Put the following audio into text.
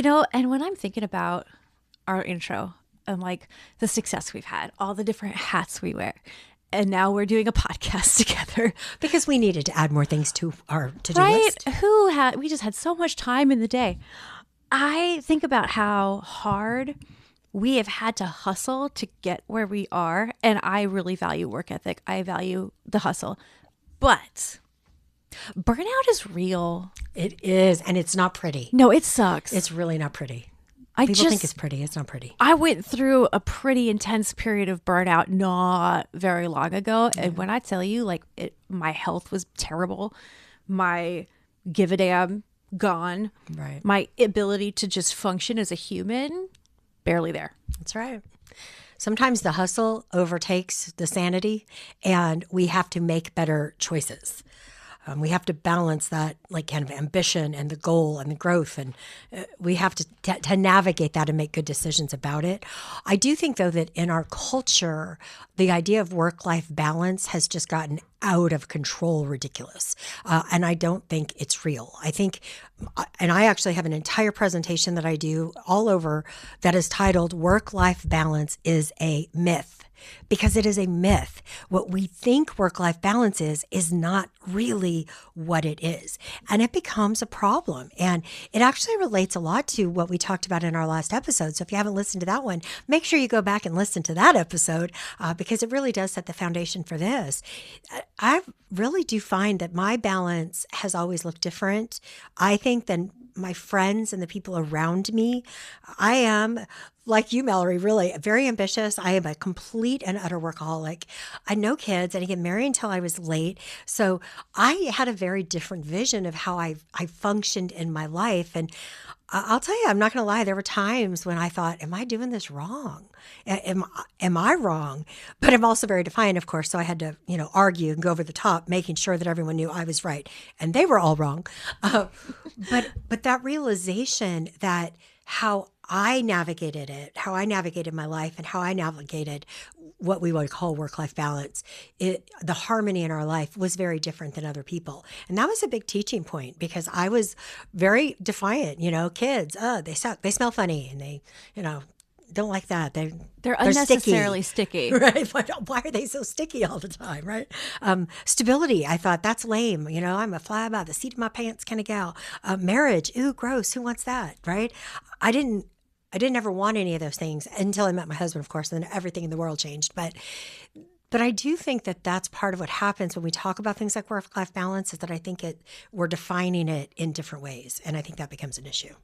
And when I'm thinking about our intro and like the success we've had, all the different hats we wear, and now we're doing a podcast together. Because we needed to add more things to our to-do Right? list. We just had so much time in the day. I think about how hard we have had to hustle to get where we are. And I really value work ethic. I value the hustle. But burnout is real. It is, and it's not pretty. No, it sucks. It's really not pretty. I People think it's pretty. It's not pretty. I went through a pretty intense period of burnout not very long ago. And when I tell you, my health was terrible, my give a damn gone, Right. my ability to just function as a human, barely there. That's right. Sometimes the hustle overtakes the sanity, and we have to make better choices. We have to balance that, like, kind of ambition and the goal and the growth, and we have to navigate that and make good decisions about it. I do think, though, that in our culture, the idea of work-life balance has just gotten out of control, ridiculous, and I don't think it's real. I think, and I actually have an entire presentation that I do all over that is titled "Work-Life Balance is a Myth." Because it is a myth. What we think work-life balance is not really what it is. And it becomes a problem. And it actually relates a lot to what we talked about in our last episode. So if you haven't listened to that one, make sure you go back and listen to that episode because it really does set the foundation for this. I really do find that my balance has always looked different, I think, than my friends and the people around me. I am, like you, Mallory, really very ambitious. I am a complete and utter workaholic. I had no kids. I didn't get married until I was late. So I had a very different vision of how I functioned in my life. And I'll tell you, I'm not going to lie. There were times when I thought, am I doing this wrong? Am I wrong? But I'm also very defiant, of course. So I had to, argue and go over the top, making sure that everyone knew I was right. And they were all wrong. But that realization that how I navigated it, how I navigated my life, and how I navigated what we would call work-life balance, the harmony in our life was very different than other people. And that was a big teaching point because I was very defiant. Kids, they suck, they smell funny, and they, don't like that. They're unnecessarily sticky. Right? Why are they so sticky all the time, right? Stability, I thought, that's lame. I'm a fly by the seat of my pants kind of gal. Marriage, ooh, gross. Who wants that, right? I didn't ever want any of those things until I met my husband, of course, and then everything in the world changed. But I do think that that's part of what happens when we talk about things like work-life balance is that I think we're defining it in different ways. And I think that becomes an issue.